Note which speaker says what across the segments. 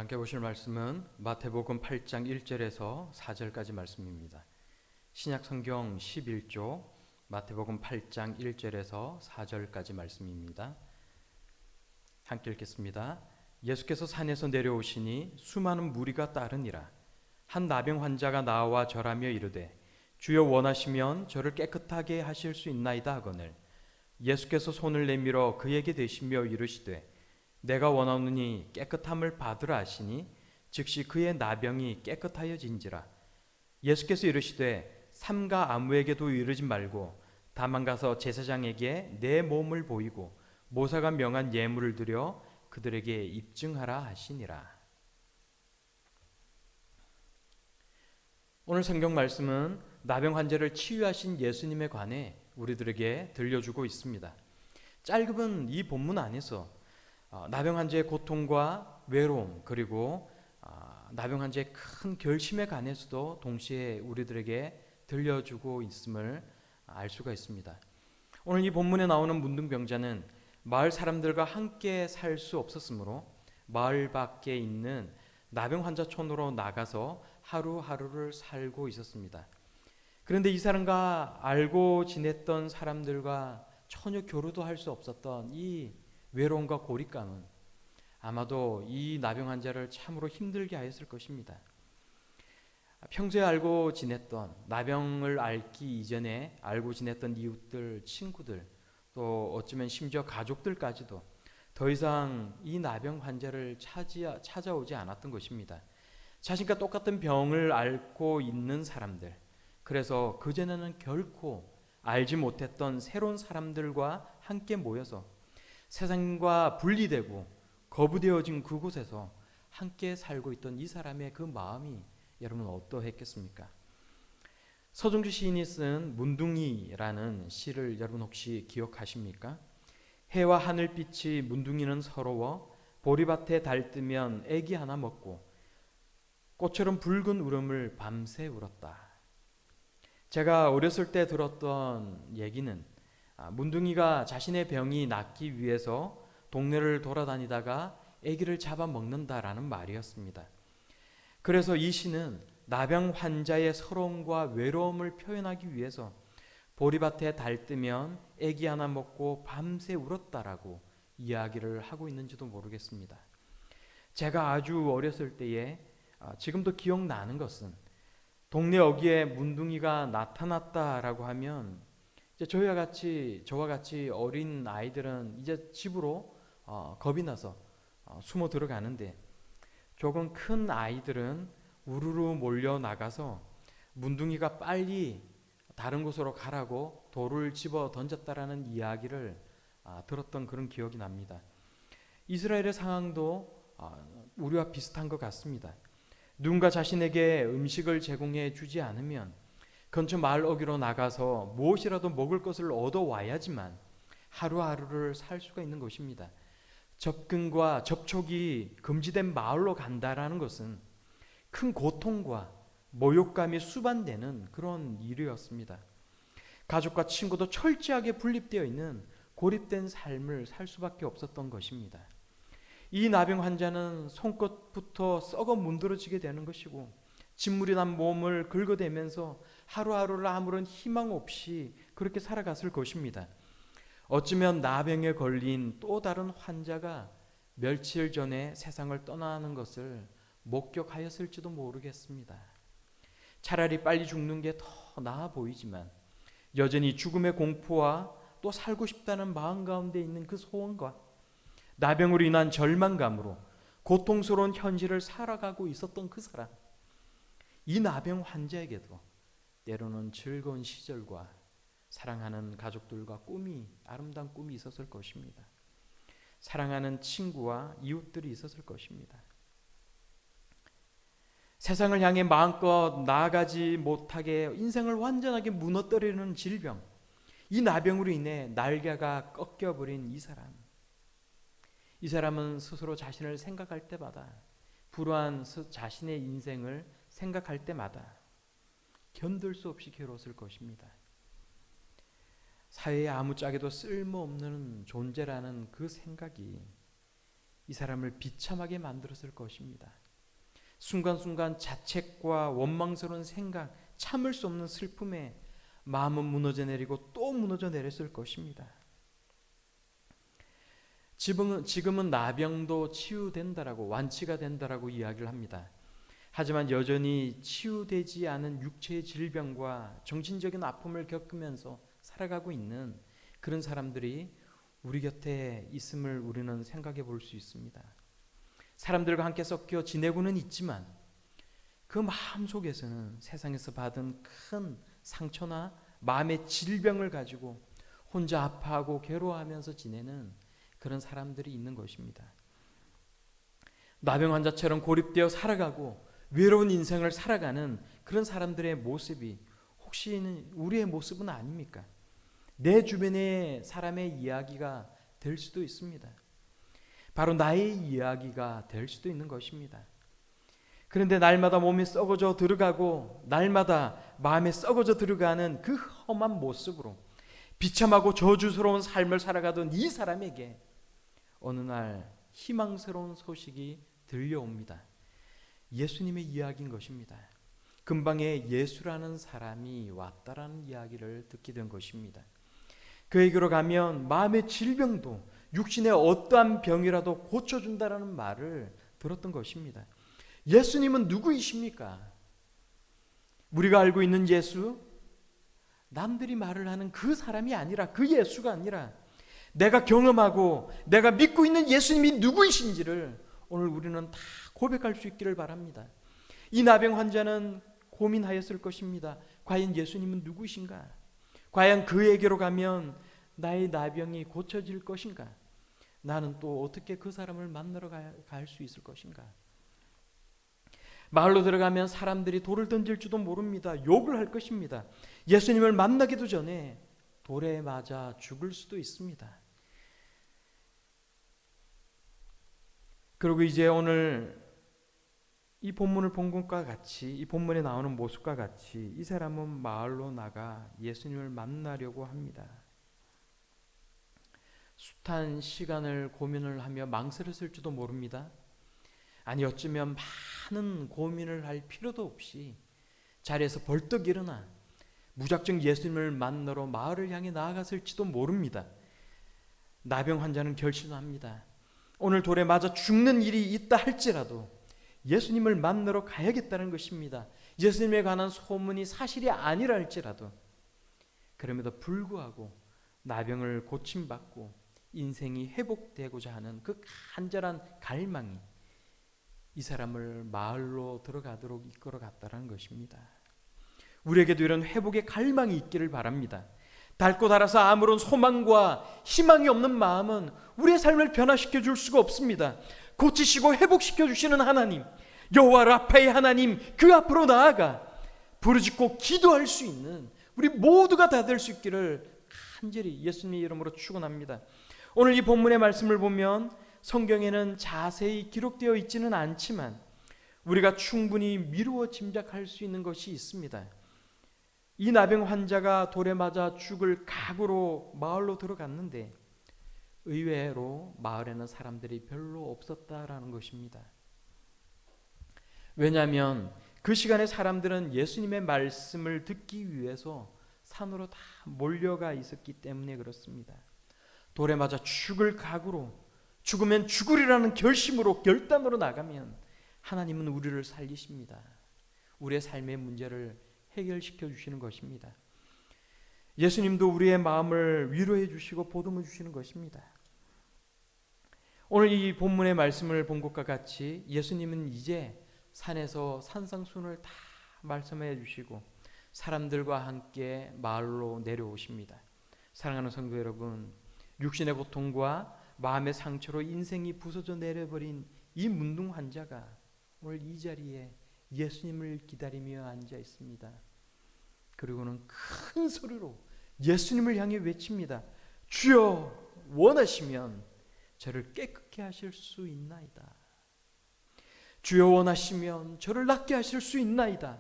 Speaker 1: 오늘 함께 보실 말씀은 마태복음 8장 1절에서 4절까지 말씀입니다. 신약 성경 11조 마태복음 8장 1절에서 4절까지 말씀입니다. 함께 읽겠습니다. 예수께서 산에서 내려오시니 수많은 무리가 따르니라. 한 나병 환자가 나와 절하며 이르되 주여 원하시면 저를 깨끗하게 하실 수 있나이다 하거늘 예수께서 손을 내밀어 그에게 대시며 이르시되 내가 원하노니 깨끗함을 받으라 하시니 즉시 그의 나병이 깨끗하여진지라. 예수께서 이르시되 삼가 아무에게도 이르지 말고 다만 가서 제사장에게 내 몸을 보이고 모사가 명한 예물을 드려 그들에게 입증하라 하시니라. 오늘 성경 말씀은 나병 환자를 치유하신 예수님에 관해 우리들에게 들려주고 있습니다. 짧은 이 본문 안에서 나병 환자의 고통과 외로움 그리고 나병 환자의 큰 결심에 관해서도 동시에 우리들에게 들려주고 있음을 알 수가 있습니다. 오늘 이 본문에 나오는 문둥병자는 마을 사람들과 함께 살 수 없었으므로 마을 밖에 있는 나병 환자촌으로 나가서 하루하루를 살고 있었습니다. 그런데 이 사람과 알고 지냈던 사람들과 전혀 교류도 할 수 없었던 이 외로움과 고립감은 아마도 이 나병 환자를 참으로 힘들게 하였을 것입니다. 평소에 알고 지냈던 나병을 앓기 이전에 알고 지냈던 이웃들, 친구들 또 어쩌면 심지어 가족들까지도 더 이상 이 나병 환자를 찾아오지 않았던 것입니다. 자신과 똑같은 병을 앓고 있는 사람들, 그래서 그전에는 결코 알지 못했던 새로운 사람들과 함께 모여서 세상과 분리되고 거부되어진 그곳에서 함께 살고 있던 이 사람의 그 마음이 여러분 어떠했겠습니까? 서정주 시인이 쓴 문둥이라는 시를 여러분 혹시 기억하십니까? 해와 하늘빛이 문둥이는 서러워 보리밭에 달 뜨면 애기 하나 먹고 꽃처럼 붉은 울음을 밤새 울었다. 제가 어렸을 때 들었던 얘기는 문둥이가 자신의 병이 낫기 위해서 동네를 돌아다니다가 아기를 잡아먹는다라는 말이었습니다. 그래서 이 시는 나병 환자의 서러움과 외로움을 표현하기 위해서 보리밭에 달 뜨면 아기 하나 먹고 밤새 울었다라고 이야기를 하고 있는지도 모르겠습니다. 제가 아주 어렸을 때에 지금도 기억나는 것은 동네 어귀에 문둥이가 나타났다라고 하면 이제 저와 같이 어린 아이들은 이제 집으로 겁이 나서 숨어 들어가는데 조금 큰 아이들은 우르르 몰려 나가서 문둥이가 빨리 다른 곳으로 가라고 돌을 집어 던졌다라는 이야기를 들었던 그런 기억이 납니다. 이스라엘의 상황도 우리와 비슷한 것 같습니다. 누군가 자신에게 음식을 제공해 주지 않으면 근처 마을 어귀로 나가서 무엇이라도 먹을 것을 얻어와야지만 하루하루를 살 수가 있는 것입니다. 접근과 접촉이 금지된 마을로 간다라는 것은 큰 고통과 모욕감이 수반되는 그런 일이었습니다. 가족과 친구도 철저하게 분립되어 있는 고립된 삶을 살 수밖에 없었던 것입니다. 이 나병 환자는 손끝부터 썩어 문드러지게 되는 것이고 진물이 난 몸을 긁어대면서 하루하루를 아무런 희망 없이 그렇게 살아갔을 것입니다. 어쩌면 나병에 걸린 또 다른 환자가 며칠 전에 세상을 떠나는 것을 목격하였을지도 모르겠습니다. 차라리 빨리 죽는 게 더 나아 보이지만 여전히 죽음의 공포와 또 살고 싶다는 마음 가운데 있는 그 소원과 나병으로 인한 절망감으로 고통스러운 현실을 살아가고 있었던 그 사람, 이 나병 환자에게도 때로는 즐거운 시절과 사랑하는 가족들과 아름다운 꿈이 있었을 것입니다. 사랑하는 친구와 이웃들이 있었을 것입니다. 세상을 향해 마음껏 나아가지 못하게 인생을 완전하게 무너뜨리는 질병, 이 나병으로 인해 날개가 꺾여버린 이 사람은 스스로 자신을 생각할 때마다 불우한 자신의 인생을 생각할 때마다 견딜 수 없이 괴로웠을 것입니다. 사회에 아무짝에도 쓸모없는 존재라는 그 생각이 이 사람을 비참하게 만들었을 것입니다. 순간순간 자책과 원망스러운 생각, 참을 수 없는 슬픔에 마음은 무너져 내리고 또 무너져 내렸을 것입니다. 지금은 나병도 치유된다라고, 완치가 된다라고 이야기를 합니다. 하지만 여전히 치유되지 않은 육체의 질병과 정신적인 아픔을 겪으면서 살아가고 있는 그런 사람들이 우리 곁에 있음을 우리는 생각해 볼 수 있습니다. 사람들과 함께 섞여 지내고는 있지만 그 마음 속에서는 세상에서 받은 큰 상처나 마음의 질병을 가지고 혼자 아파하고 괴로워하면서 지내는 그런 사람들이 있는 것입니다. 나병 환자처럼 고립되어 살아가고 외로운 인생을 살아가는 그런 사람들의 모습이 혹시 우리의 모습은 아닙니까? 내 주변의 사람의 이야기가 될 수도 있습니다. 바로 나의 이야기가 될 수도 있는 것입니다. 그런데 날마다 몸이 썩어져 들어가고 날마다 마음에 썩어져 들어가는 그 험한 모습으로 비참하고 저주스러운 삶을 살아가던 이 사람에게 어느 날 희망스러운 소식이 들려옵니다. 예수님의 이야기인 것입니다. 근방에 예수라는 사람이 왔다라는 이야기를 듣게 된 것입니다. 그에게로 가면 마음의 질병도 육신의 어떠한 병이라도 고쳐준다라는 말을 들었던 것입니다. 예수님은 누구이십니까? 우리가 알고 있는 예수, 남들이 말을 하는 그 사람이 아니라, 그 예수가 아니라 내가 경험하고 내가 믿고 있는 예수님이 누구이신지를 오늘 우리는 다 고백할 수 있기를 바랍니다. 이 나병 환자는 고민하였을 것입니다. 과연 예수님은 누구이신가? 과연 그에게로 가면 나의 나병이 고쳐질 것인가? 나는 또 어떻게 그 사람을 만나러 갈 수 있을 것인가? 마을로 들어가면 사람들이 돌을 던질지도 모릅니다. 욕을 할 것입니다. 예수님을 만나기도 전에 돌에 맞아 죽을 수도 있습니다. 그리고 이제 오늘 이 본문을 본 것과 같이, 이 본문에 나오는 모습과 같이 이 사람은 마을로 나가 예수님을 만나려고 합니다. 숱한 시간을 고민을 하며 망설였을지도 모릅니다. 아니 어쩌면 많은 고민을 할 필요도 없이 자리에서 벌떡 일어나 무작정 예수님을 만나러 마을을 향해 나아갔을지도 모릅니다. 나병 환자는 결심합니다. 오늘 돌에 맞아 죽는 일이 있다 할지라도 예수님을 만나러 가야겠다는 것입니다. 예수님에 관한 소문이 사실이 아니라 할지라도. 그럼에도 불구하고 나병을 고침받고 인생이 회복되고자 하는 그 간절한 갈망이 이 사람을 마을로 들어가도록 이끌어갔다는 것입니다. 우리에게도 이런 회복의 갈망이 있기를 바랍니다. 닳고 닳아서 아무런 소망과 희망이 없는 마음은 우리의 삶을 변화시켜 줄 수가 없습니다. 고치시고 회복시켜 주시는 하나님, 여호와 라파의 하나님, 그 앞으로 나아가 부르짖고 기도할 수 있는 우리 모두가 다 될 수 있기를 간절히 예수님의 이름으로 축원합니다. 오늘 이 본문의 말씀을 보면 성경에는 자세히 기록되어 있지는 않지만 우리가 충분히 미루어 짐작할 수 있는 것이 있습니다. 이 나병 환자가 돌에 맞아 죽을 각오로 마을로 들어갔는데 의외로 마을에는 사람들이 별로 없었다라는 것입니다. 왜냐하면 그 시간에 사람들은 예수님의 말씀을 듣기 위해서 산으로 다 몰려가 있었기 때문에 그렇습니다. 돌에 맞아 죽을 각오로, 죽으면 죽으리라는 결심으로, 결단으로 나가면 하나님은 우리를 살리십니다. 우리의 삶의 문제를 해결시켜 주시는 것입니다. 예수님도 우리의 마음을 위로해 주시고 보듬어 주시는 것입니다. 오늘 이 본문의 말씀을 본 것과 같이 예수님은 이제 산에서 산상순을 다 말씀해 주시고 사람들과 함께 마을로 내려오십니다. 사랑하는 성도 여러분, 육신의 고통과 마음의 상처로 인생이 부서져 내려버린 이 문둥 환자가 오늘 이 자리에 예수님을 기다리며 앉아 있습니다. 그리고는 큰 소리로 예수님을 향해 외칩니다. 주여, 원하시면 저를 깨끗게 하실 수 있나이다. 주여, 원하시면 저를 낫게 하실 수 있나이다.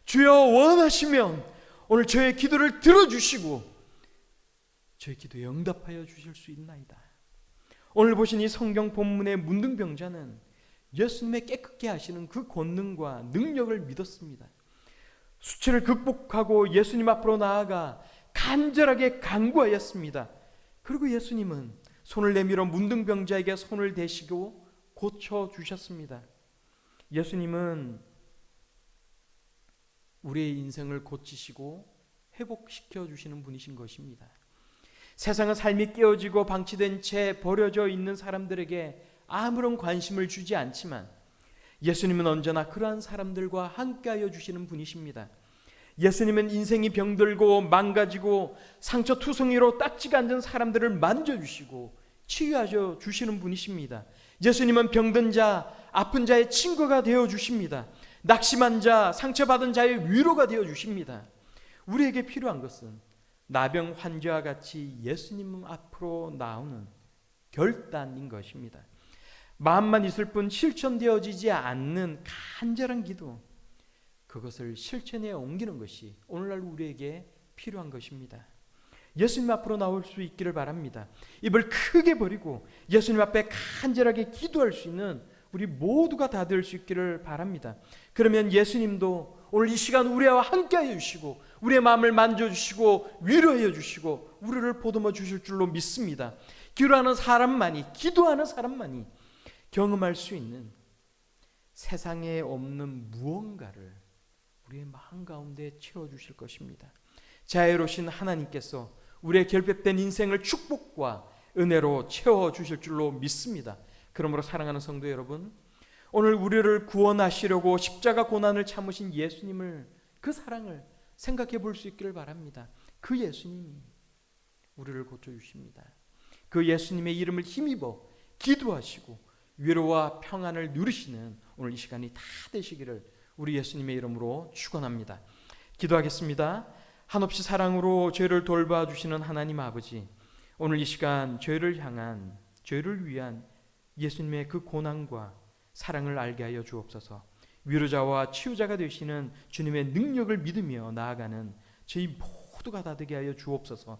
Speaker 1: 주여, 원하시면 오늘 저의 기도를 들어주시고 저의 기도에 응답하여 주실 수 있나이다. 오늘 보신 이 성경 본문의 문둥병자는 예수님의 깨끗게 하시는 그 권능과 능력을 믿었습니다. 수치를 극복하고 예수님 앞으로 나아가 간절하게 간구하였습니다. 그리고 예수님은 손을 내밀어 문둥병자에게 손을 대시고 고쳐주셨습니다. 예수님은 우리의 인생을 고치시고 회복시켜 주시는 분이신 것입니다. 세상은 삶이 깨어지고 방치된 채 버려져 있는 사람들에게 아무런 관심을 주지 않지만 예수님은 언제나 그러한 사람들과 함께하여 주시는 분이십니다. 예수님은 인생이 병들고 망가지고 상처투성이로 딱지가 앉은 사람들을 만져주시고 치유하여 주시는 분이십니다. 예수님은 병든 자, 아픈 자의 친구가 되어 주십니다. 낙심한 자, 상처받은 자의 위로가 되어 주십니다. 우리에게 필요한 것은 나병 환자와 같이 예수님 앞으로 나오는 결단인 것입니다. 마음만 있을 뿐 실천되어지지 않는 간절한 기도, 그것을 실천에 옮기는 것이 오늘날 우리에게 필요한 것입니다. 예수님 앞으로 나올 수 있기를 바랍니다. 입을 크게 벌이고 예수님 앞에 간절하게 기도할 수 있는 우리 모두가 다 될 수 있기를 바랍니다. 그러면 예수님도 오늘 이 시간 우리와 함께하여 주시고 우리의 마음을 만져주시고 위로해 주시고 우리를 보듬어 주실 줄로 믿습니다. 기도하는 사람만이 경험할 수 있는 세상에 없는 무언가를 우리의 마음 가운데 채워주실 것입니다. 자애로우신 하나님께서 우리의 결핍된 인생을 축복과 은혜로 채워주실 줄로 믿습니다. 그러므로 사랑하는 성도 여러분, 오늘 우리를 구원하시려고 십자가 고난을 참으신 예수님을, 그 사랑을 생각해 볼 수 있기를 바랍니다. 그 예수님이 우리를 고쳐주십니다. 그 예수님의 이름을 힘입어 기도하시고 위로와 평안을 누리시는 오늘 이 시간이 다 되시기를 우리 예수님의 이름으로 축원합니다. 기도하겠습니다. 한없이 사랑으로 죄를 돌봐주시는 하나님 아버지, 오늘 이 시간 죄를 위한 예수님의 그 고난과 사랑을 알게 하여 주옵소서. 위로자와 치유자가 되시는 주님의 능력을 믿으며 나아가는 저희 모두가 다 되게 하여 주옵소서.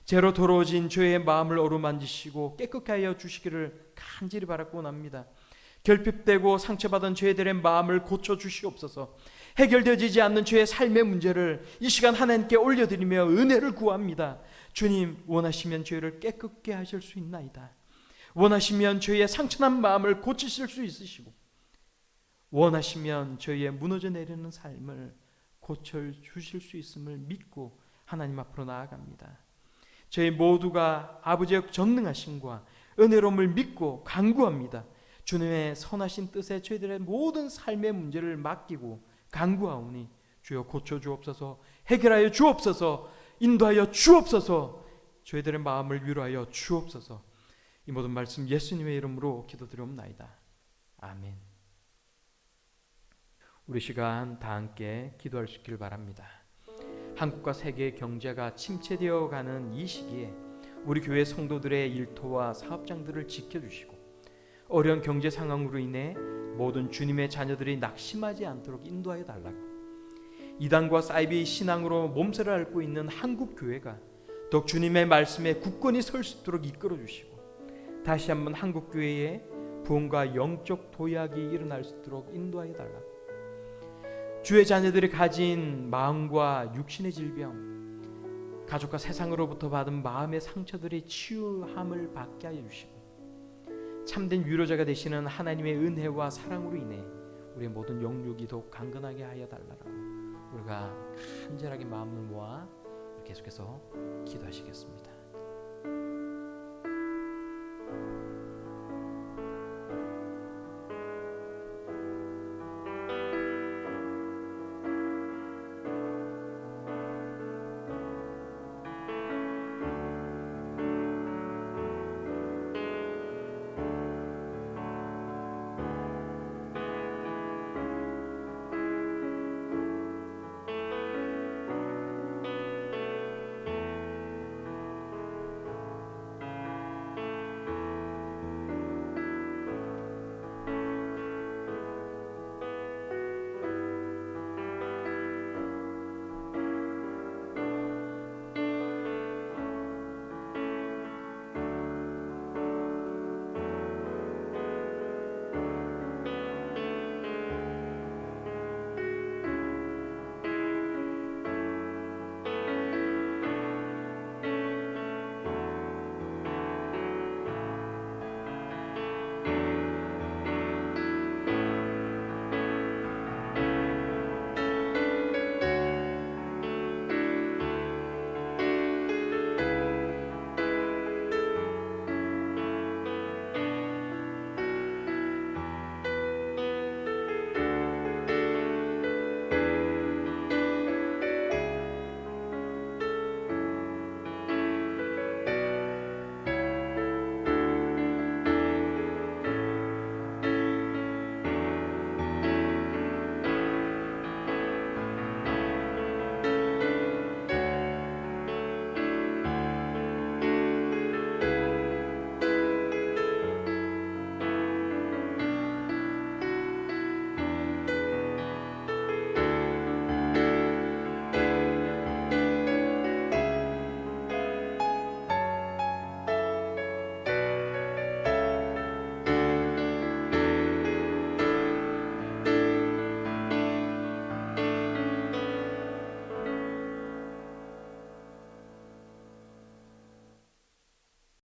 Speaker 1: 죄로 더러워진 죄의 마음을 어루만지시고 깨끗게 하여 주시기를 간절히 바라고 원합니다. 결핍되고 상처받은 죄들의 마음을 고쳐주시옵소서. 해결되지 않는 죄의 삶의 문제를 이 시간 하나님께 올려드리며 은혜를 구합니다. 주님, 원하시면 죄를 깨끗게 하실 수 있나이다. 원하시면 저희의 상처난 마음을 고치실 수 있으시고, 원하시면 저희의 무너져 내리는 삶을 고쳐주실 수 있음을 믿고 하나님 앞으로 나아갑니다. 저희 모두가 아버지의 전능하심과 은혜로움을 믿고 간구합니다. 주님의 선하신 뜻에 저희들의 모든 삶의 문제를 맡기고 간구하오니 주여 고쳐주옵소서, 해결하여 주옵소서, 인도하여 주옵소서, 저희들의 마음을 위로하여 주옵소서. 이 모든 말씀 예수님의 이름으로 기도드리옵나이다. 아멘. 우리 시간 다 함께 기도할 수 있기를 바랍니다. 한국과 세계의 경제가 침체되어 가는 이 시기에 우리 교회 성도들의 일터와 사업장들을 지켜주시고 어려운 경제 상황으로 인해 모든 주님의 자녀들이 낙심하지 않도록 인도하여 달라고, 이단과 사이비 신앙으로 몸살을 앓고 있는 한국 교회가 더욱 주님의 말씀에 굳건히 설 수 있도록 이끌어 주시고 다시 한번 한국 교회에 부흥과 영적 도약이 일어날 수 있도록 인도하여 달라고, 주의 자녀들이 가진 마음과 육신의 질병, 가족과 세상으로부터 받은 마음의 상처들이 치유함을 받게 하여 주시고 참된 위로자가 되시는 하나님의 은혜와 사랑으로 인해 우리의 모든 영육이 더욱 강건하게 하여 달라고 우리가 간절하게 마음을 모아 계속해서 기도하시겠습니다.